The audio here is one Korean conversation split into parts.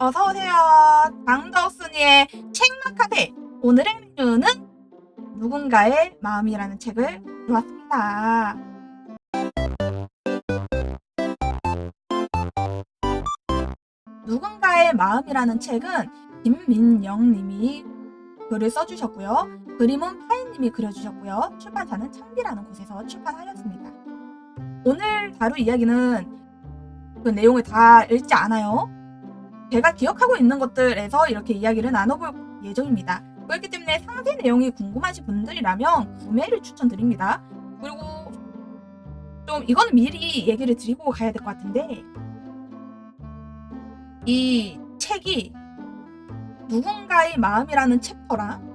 어서오세요. 강덕순이의 책막 카페. 오늘의 메뉴는 누군가의 마음이라는 책을 들어왔습니다. 누군가의 마음이라는 책은 김민영 님이 글을 써주셨고요. 그림은 파인님이 그려주셨고요. 출판사는 창비라는 곳에서 출판하였습니다. 오늘 다룰 이야기는 그 내용을 다 읽지 않아요. 제가 기억하고 있는 것들에서 이렇게 이야기를 나눠볼 예정입니다. 그렇기 때문에 상세 내용이 궁금하신 분들이라면 구매를 추천드립니다. 그리고 좀 이거는 미리 얘기를 드리고 가야 될 것 같은데, 이 책이 누군가의 마음이라는 챕터랑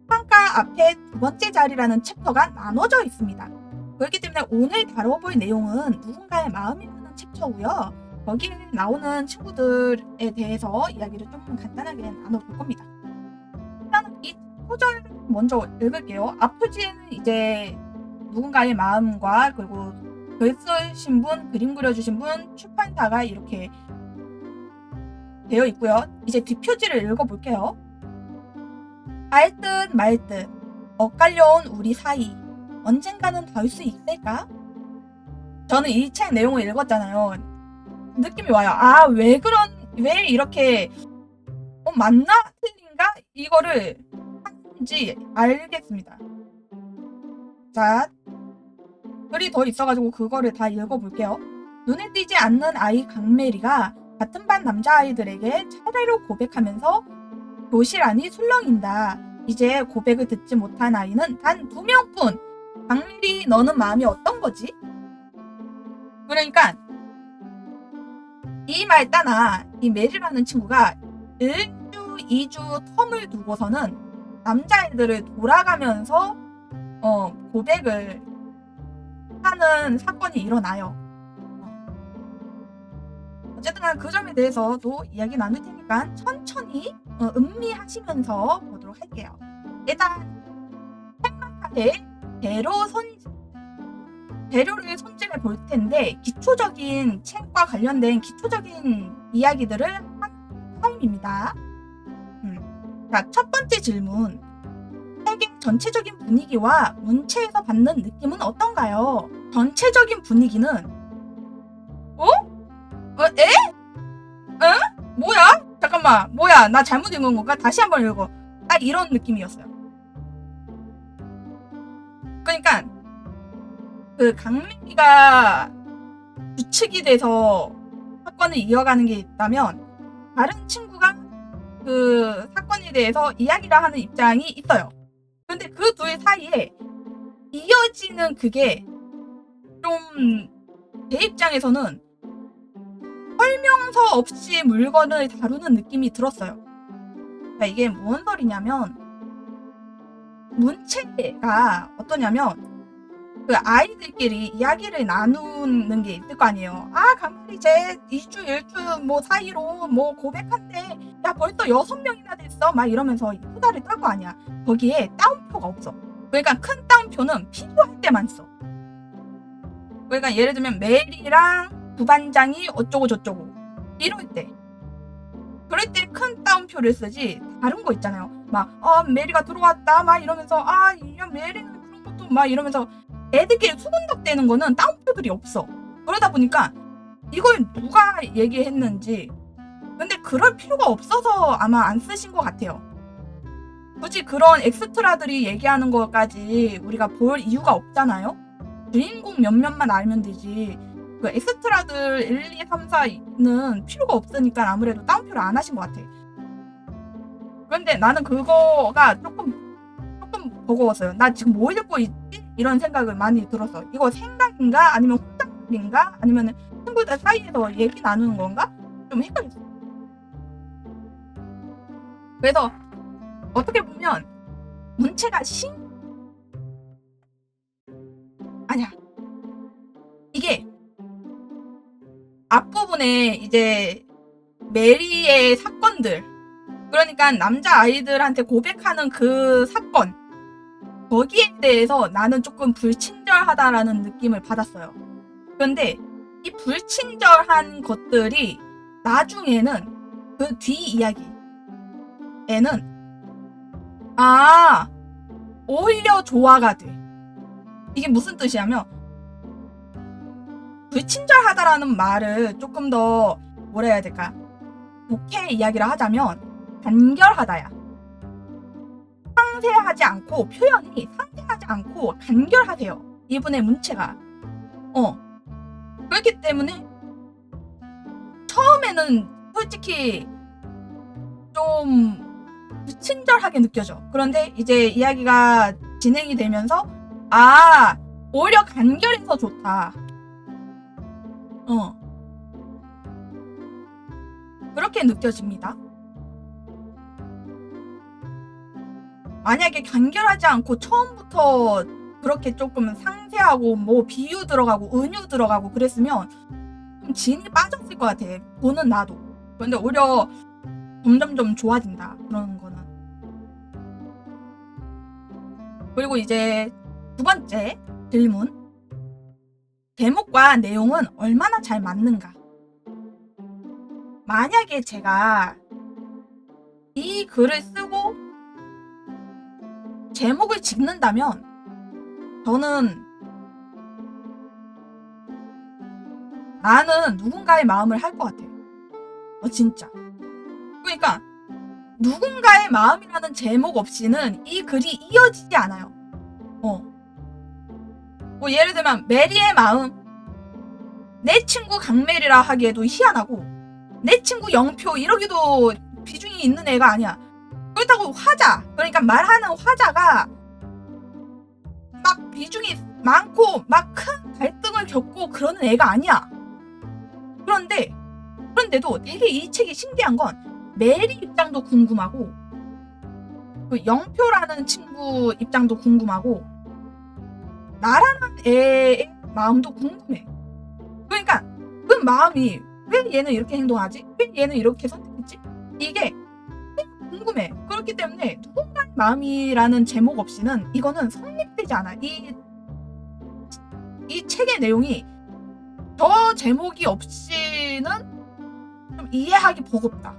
창가 앞에 두 번째 자리라는 챕터가 나눠져 있습니다. 그렇기 때문에 오늘 다뤄볼 내용은 누군가의 마음이라는 챕터고요. 거기에 나오는 친구들에 대해서 이야기를 좀 간단하게 나눠볼 겁니다. 일단 이 소절 먼저 읽을게요. 앞표지에는 이제 누군가의 마음과 그리고 글 쓰신 분, 그림 그려주신 분, 출판사가 이렇게 되어 있고요. 이제 뒷표지를 읽어볼게요. 알듯 말듯 엇갈려온 우리 사이 언젠가는 닿을 수 있을까? 저는 이 책 내용을 읽었잖아요. 느낌이 와요. 왜 이렇게 맞나? 틀린가? 이거를 하는지 알겠습니다. 자, 글이 더 있어가지고 그거를 다 읽어볼게요. 눈에 띄지 않는 아이 강메리가 같은 반 남자아이들에게 차례로 고백하면서 교실 안이 술렁인다. 이제 고백을 듣지 못한 아이는 단 2명뿐. 강메리, 너는 마음이 어떤 거지? 그러니까 이 말 따나 이 메리라는 친구가 1주, 2주 텀을 두고서는 남자애들을 돌아가면서 고백을 하는 사건이 일어나요. 어쨌든 그 점에 대해서도 이야기 나눌 테니까 천천히 음미하시면서 보도록 할게요. 일단 책막하게 재료를 손질해 볼 텐데 기초적인 책과 관련된 기초적인 이야기들을 한 타임입니다. 자, 첫 번째 질문. 책의 전체적인 분위기와 문체에서 받는 느낌은 어떤가요? 전체적인 분위기는 에? 뭐야? 잠깐만, 뭐야? 나 잘못 읽은 건가? 다시 한번 읽어. 딱 이런 느낌이었어요. 그러니까 그 강민기가 주축이 돼서 사건을 이어가는 게 있다면 다른 친구가 그 사건에 대해서 이야기를 하는 입장이 있어요. 근데 그 둘 사이에 이어지는 그게 좀 제 입장에서는 설명서 없이 물건을 다루는 느낌이 들었어요. 그러니까 이게 뭔 소리냐면 문체가 어떠냐면 그 아이들끼리 이야기를 나누는 게 있을 거 아니에요. 강물이 제 2주 1주 뭐 사이로 뭐 고백한대. 야, 벌써 6명이나 됐어. 막 이러면서 수다를 떨 거 아니야. 거기에 따옴표가 없어. 그러니까 큰 따옴표는 필요할 때만 써. 그러니까 예를 들면 메리랑 부반장이 어쩌고 저쩌고 이럴 때, 그럴 때 큰 따옴표를 쓰지 다른 거 있잖아요. 막 메리가 들어왔다 막 이러면서 야, 메리는 그런 것도 막 이러면서 애들끼리 수군덕대는 거는 따옴표들이 없어. 그러다 보니까 이걸 누가 얘기했는지, 근데 그럴 필요가 없어서 아마 안 쓰신 것 같아요. 굳이 그런 엑스트라들이 얘기하는 것까지 우리가 볼 이유가 없잖아요. 주인공 몇몇만 알면 되지. 그 엑스트라들 1, 2, 3, 4는 필요가 없으니까 아무래도 따옴표를 안 하신 것 같아. 그런데 나는 그거가 조금 버거웠어요. 나 지금 뭐 읽고 있지? 이런 생각을 많이 들었어. 이거 생각인가? 아니면 혼자인가? 아니면 친구들 사이에서 얘기 나누는 건가? 좀 헷갈렸어. 그래서 어떻게 보면 문체가 아니야. 이게 앞부분에 이제 메리의 사건들, 그러니까 남자 아이들한테 고백하는 그 사건, 거기에 대해서 나는 조금 불친절하다라는 느낌을 받았어요. 그런데 이 불친절한 것들이 나중에는 그 뒤 이야기에는 오히려 조화가 돼. 이게 무슨 뜻이냐면 불친절하다라는 말을 조금 더 뭐라 해야 될까? 좋게 이야기를 하자면 간결하다야. 상세하지 않고 표현이 상세하지 않고 간결하세요. 이분의 문체가. 그렇기 때문에 처음에는 솔직히 좀 불친절하게 느껴져. 그런데 이제 이야기가 진행이 되면서 오히려 간결해서 좋다. 그렇게 느껴집니다. 만약에 간결하지 않고 처음부터 그렇게 조금 상세하고 뭐 비유 들어가고 은유 들어가고 그랬으면 좀 진이 빠졌을 것 같아. 보는 나도. 그런데 오히려 점점점 좋아진다. 그런 거는. 그리고 이제 두 번째 질문. 제목과 내용은 얼마나 잘 맞는가? 만약에 제가 이 글을 쓰고 제목을 짓는다면 저는 나는 누군가의 마음을 할 것 같아. 진짜. 그러니까 누군가의 마음이라는 제목 없이는 이 글이 이어지지 않아요. 뭐 예를 들면 메리의 마음. 내 친구 강메리라 하기에도 희한하고 내 친구 영표 이러기도 비중이 있는 애가 아니야. 그렇다고 화자, 그러니까 말하는 화자가 막 비중이 많고 막 큰 갈등을 겪고 그러는 애가 아니야. 그런데도 되게 이 책이 신기한 건 메리 입장도 궁금하고 그 영표라는 친구 입장도 궁금하고 나라는 애의 마음도 궁금해. 그러니까 그 마음이 왜 얘는 이렇게 행동하지? 왜 얘는 이렇게 선택했지? 이게 궁금해. 그렇기 때문에 누군가의 마음이라는 제목 없이는 이거는 성립되지 않아. 이 책의 내용이 저 제목이 없이는 좀 이해하기 버겁다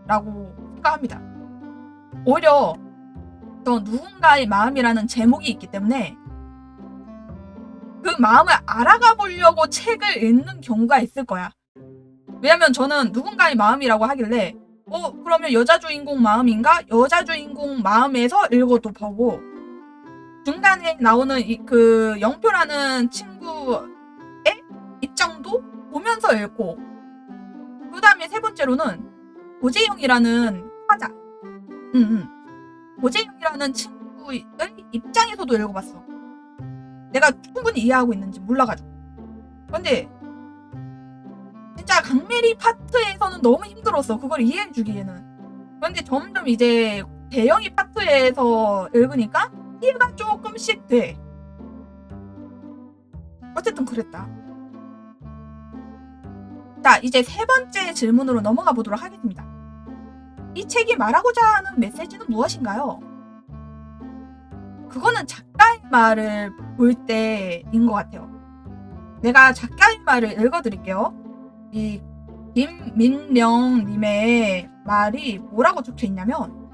라고 생각합니다. 오히려 저 누군가의 마음이라는 제목이 있기 때문에 그 마음을 알아가 보려고 책을 읽는 경우가 있을 거야. 왜냐면 저는 누군가의 마음이라고 하길래 그러면 여자 주인공 마음인가? 여자 주인공 마음에서 읽어도 보고 중간에 나오는 그 영표라는 친구의 입장도 보면서 읽고 그 다음에 세 번째로는 고재영이라는 화자 고재영이라는 친구의 입장에서도 읽어봤어. 내가 충분히 이해하고 있는지 몰라가지고. 그런데 진짜 강메리 파트에서는 너무 힘들었어. 그걸 이해해주기에는. 그런데 점점 이제 대영이 파트에서 읽으니까 이해가 조금씩 돼. 어쨌든 그랬다. 자, 이제 세 번째 질문으로 넘어가 보도록 하겠습니다. 이 책이 말하고자 하는 메시지는 무엇인가요? 그거는 작가의 말을 볼 때인 것 같아요. 내가 작가의 말을 읽어드릴게요. 이 김민명님의 말이 뭐라고 적혀있냐면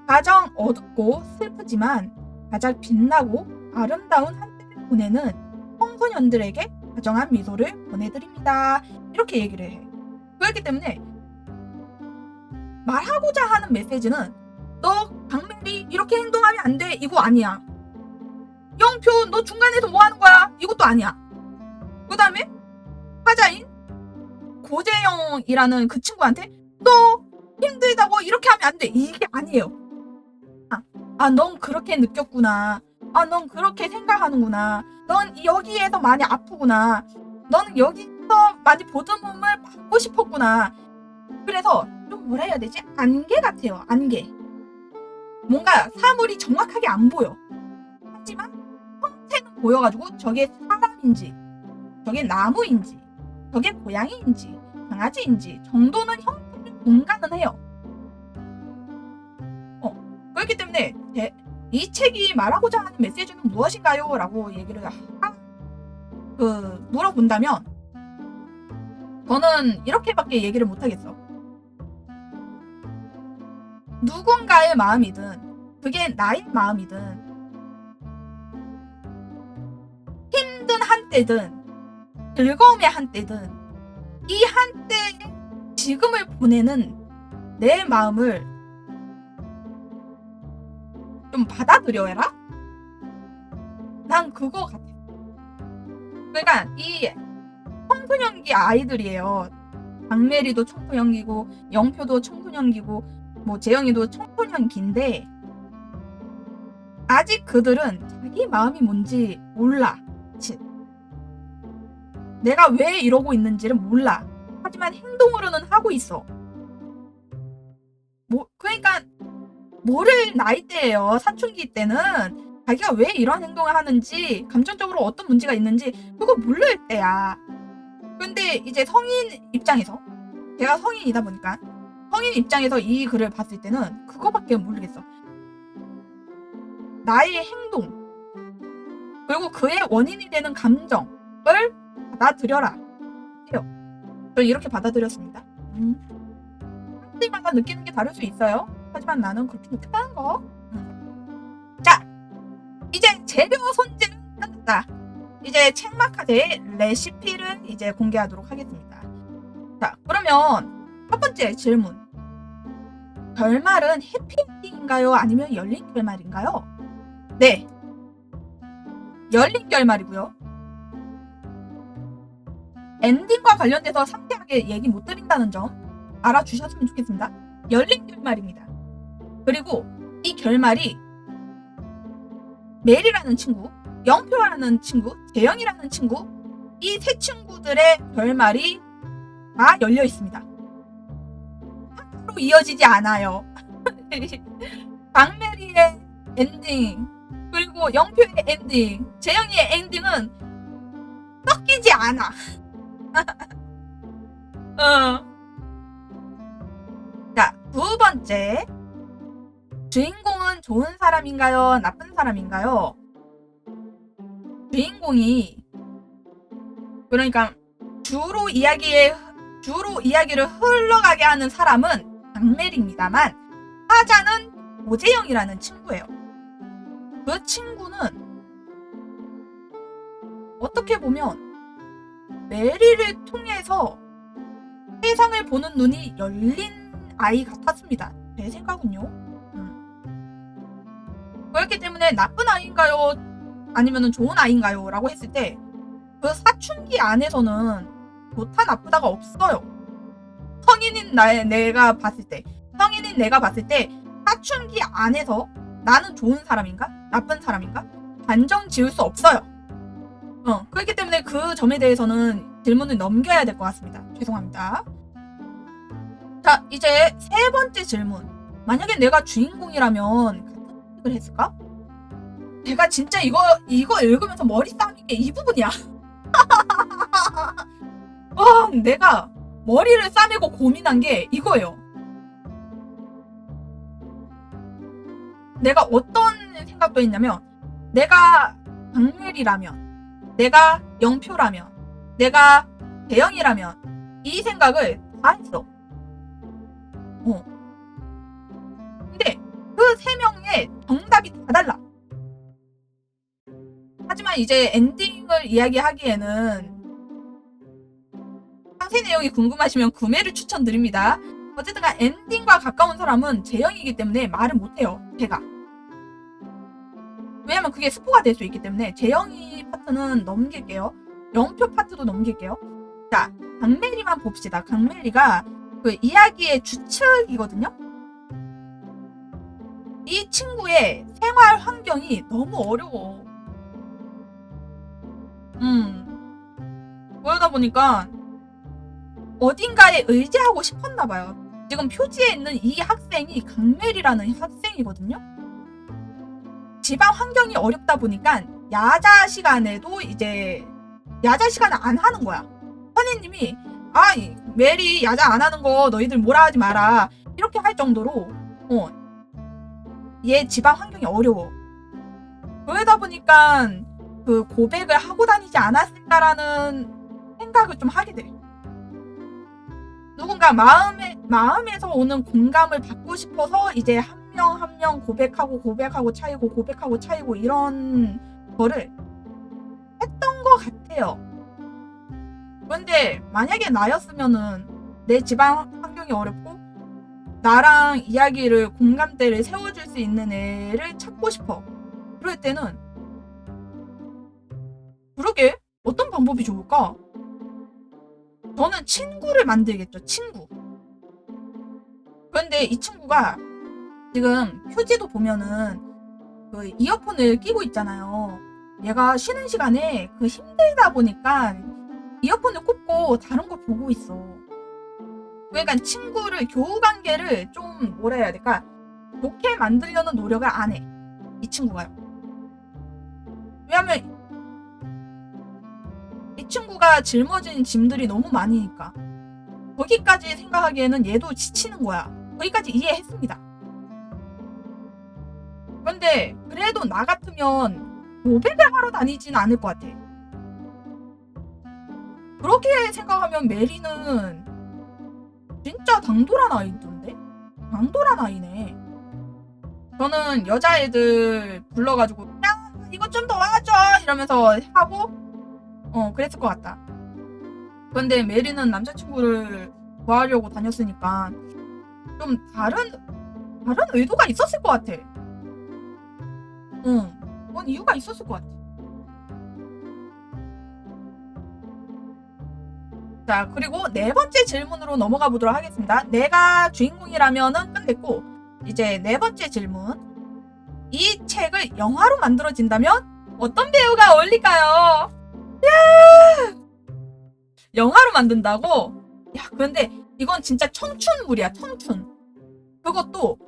가장 어둡고 슬프지만 가장 빛나고 아름다운 한때를 보내는 청소년들에게 다정한 미소를 보내드립니다. 이렇게 얘기를 해. 그렇기 때문에 말하고자 하는 메시지는 너 강메리 이렇게 행동하면 안 돼 이거 아니야. 영표 너 중간에서 뭐 하는 거야 이것도 아니야. 그 다음에 화자인 고재영이라는 그 친구한테 너 힘들다고 이렇게 하면 안 돼 이게 아니에요. 넌 그렇게 느꼈구나. 넌 그렇게 생각하는구나. 넌 여기에서 많이 아프구나. 너는 여기서 많이 보듬음을 받고 싶었구나. 그래서 좀 뭐라 해야 되지? 안개 같아요. 안개. 뭔가 사물이 정확하게 안 보여. 하지만 형태는 보여가지고 저게 사람인지 저게 나무인지 저게 고양이인지 강아지인지 정도는 형태를 공간은 해요. 그렇기 때문에 이 책이 말하고자 하는 메시지는 무엇인가요? 라고 얘기를 물어본다면 저는 이렇게밖에 얘기를 못하겠어. 누군가의 마음이든 그게 나의 마음이든 힘든 한때든 즐거움의 한때든 이 한때에 지금을 보내는 내 마음을 좀 받아들여라? 난 그거 같아. 그러니까 이 청소년기 아이들이에요. 박메리도 청소년기고 영표도 청소년기고 뭐 재영이도 청소년기인데 아직 그들은 자기 마음이 뭔지 몰라. 그치? 내가 왜 이러고 있는지를 몰라. 하지만 행동으로는 하고 있어. 그러니까 모를 나이대예요. 사춘기 때는 자기가 왜 이런 행동을 하는지 감정적으로 어떤 문제가 있는지 그거 모를 때야. 근데 이제 성인 입장에서 제가 성인이다 보니까 성인 입장에서 이 글을 봤을 때는 그거밖에 모르겠어. 나의 행동 그리고 그의 원인이 되는 감정을 받아들여라. 저 이렇게 받아들였습니다. 사람들마다 느끼는 게 다를 수 있어요. 하지만 나는 그렇게 느꼈다는 거. 자, 이제 재료 손질은 끝났다. 이제 책마카드의 레시피를 이제 공개하도록 하겠습니다. 자, 그러면 첫 번째 질문. 결말은 해피엔딩인가요? 아니면 열린 결말인가요? 네, 열린 결말이고요. 엔딩과 관련돼서 상세하게 얘기 못 드린다는 점 알아주셨으면 좋겠습니다. 열린 결말입니다. 그리고 이 결말이 메리라는 친구, 영표라는 친구, 재영이라는 친구 이 세 친구들의 결말이 다 열려 있습니다. 하나로 이어지지 않아요. 박메리의 엔딩 그리고 영표의 엔딩, 재영이의 엔딩은 섞이지 않아. 자, 두 번째. 주인공은 좋은 사람인가요? 나쁜 사람인가요? 주인공이 그러니까 주로 이야기를 흘러가게 하는 사람은 박메리입니다만 사자는 오재영이라는 친구예요. 그 친구는 어떻게 보면 메리를 통해서 세상을 보는 눈이 열린 아이 같았습니다. 제 생각은요. 그렇기 때문에 나쁜 아이인가요? 아니면 좋은 아이인가요? 라고 했을 때 그 사춘기 안에서는 좋다 나쁘다가 없어요. 성인인 내가 봤을 때 사춘기 안에서 나는 좋은 사람인가? 나쁜 사람인가? 단정 지을 수 없어요. 그렇기 때문에 그 점에 대해서는 질문을 넘겨야 될 것 같습니다. 죄송합니다. 자, 이제 세 번째 질문. 만약에 내가 주인공이라면 같은 선택을 했을까? 내가 진짜 이거 읽으면서 머리 싸움인 게 이 부분이야. 내가 머리를 싸매고 고민한 게 이거예요. 내가 어떤 생각도 했냐면 내가 박메리라면, 내가 영표라면, 내가 대영이라면 이 생각을 다 했어. 근데 그 세 명의 정답이 다 달라. 하지만 이제 엔딩을 이야기하기에는 상세 내용이 궁금하시면 구매를 추천드립니다. 어쨌든 엔딩과 가까운 사람은 재영이기 때문에 말을 못해요. 제가. 왜냐면 그게 스포가 될 수 있기 때문에 재영이 파트는 넘길게요. 영표 파트도 넘길게요. 자, 강메리만 봅시다. 강메리가 그 이야기의 주축이거든요. 이 친구의 생활 환경이 너무 어려워. 그러다 보니까 어딘가에 의지하고 싶었나 봐요. 지금 표지에 있는 이 학생이 강메리라는 학생이거든요. 집안 환경이 어렵다 보니까 야자 시간에도 이제 야자 시간을 안 하는 거야. 선생님이 메리 야자 안 하는 거 너희들 뭐라 하지 마라 이렇게 할 정도로 얘 집안 환경이 어려워. 그러다 보니까 그 고백을 하고 다니지 않았을까라는 생각을 좀 하게 돼. 누군가 마음에서 오는 공감을 받고 싶어서 이제 한 명 고백하고 차이고 이런 거를 했던 것 같아요. 그런데 만약에 나였으면은 내 집안 환경이 어렵고 나랑 이야기를 공감대를 세워줄 수 있는 애를 찾고 싶어. 그럴 때는 그러게 어떤 방법이 좋을까? 저는 친구를 만들겠죠. 친구. 그런데 이 친구가 지금 표지도 보면은 그 이어폰을 끼고 있잖아요. 얘가 쉬는 시간에 그 힘들다 보니까 이어폰을 꽂고 다른 걸 보고 있어. 그러니까 친구를 교우 관계를 좀 뭐라 해야 될까? 좋게 만들려는 노력을 안 해. 이 친구가요. 왜냐면 이 친구가 짊어진 짐들이 너무 많으니까. 거기까지 생각하기에는 얘도 지치는 거야. 거기까지 이해했습니다. 그런데 그래도 나 같으면 고백을 하러 다니지는 않을 것 같아. 그렇게 생각하면 메리는 진짜 당돌한 아이던데? 당돌한 아이네. 저는 여자애들 불러가지고 야 이것 좀 도와줘 이러면서 하고 그랬을 것 같다. 그런데 메리는 남자친구를 구하려고 다녔으니까 좀 다른 의도가 있었을 것 같아. 뭔 이유가 있었을 것 같아. 자, 그리고 네 번째 질문으로 넘어가 보도록 하겠습니다. 내가 주인공이라면은 끝냈고, 이제 네 번째 질문. 이 책을 영화로 만들어진다면 어떤 배우가 어울릴까요? 야! 영화로 만든다고? 야, 그런데 이건 진짜 청춘물이야, 청춘. 그것도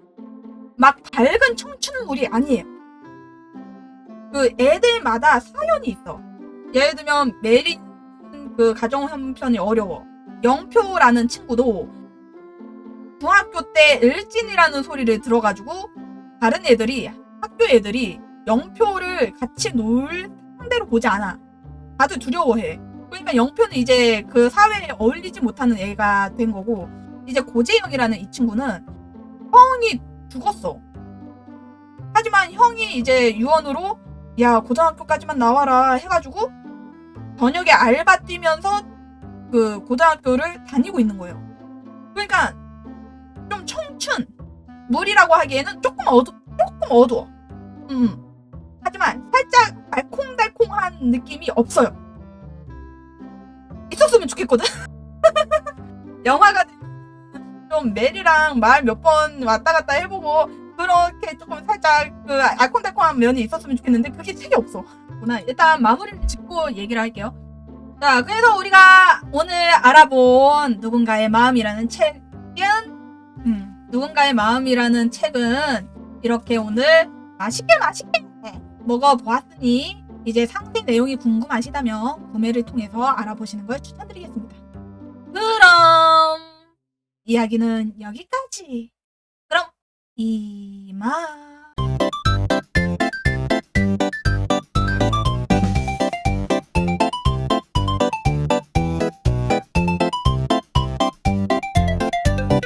막 밝은 청춘물이 아니에요. 그 애들마다 사연이 있어. 예를 들면 메리 그 가정 형편이 어려워. 영표라는 친구도 중학교 때 을진이라는 소리를 들어가지고 다른 애들이 학교 애들이 영표를 같이 놀 상대로 보지 않아. 다들 두려워해. 그러니까 영표는 이제 그 사회에 어울리지 못하는 애가 된 거고, 이제 고재영이라는 이 친구는 형이 죽었어. 하지만 형이 이제 유언으로 야 고등학교까지만 나와라 해가지고 저녁에 알바 뛰면서 그 고등학교를 다니고 있는 거예요. 그러니까 좀 청춘 물이라고 하기에는 조금 어두워. 하지만 살짝 알콩달콩한 느낌이 없어요. 있었으면 좋겠거든. 영화가 좀 메리랑 말 몇 번 왔다 갔다 해보고 그렇게 조금 살짝 그 알콩달콩한 면이 있었으면 좋겠는데 그게 책이 없어. 일단 마무리를 짓고 얘기를 할게요. 자, 그래서 우리가 오늘 알아본 누군가의 마음이라는 누군가의 마음이라는 책은 이렇게 오늘 맛있게 먹어보았으니 이제 상세 내용이 궁금하시다면 구매를 통해서 알아보시는 걸 추천드리겠습니다. 그럼 이야기는 여기까지. 그럼 이만.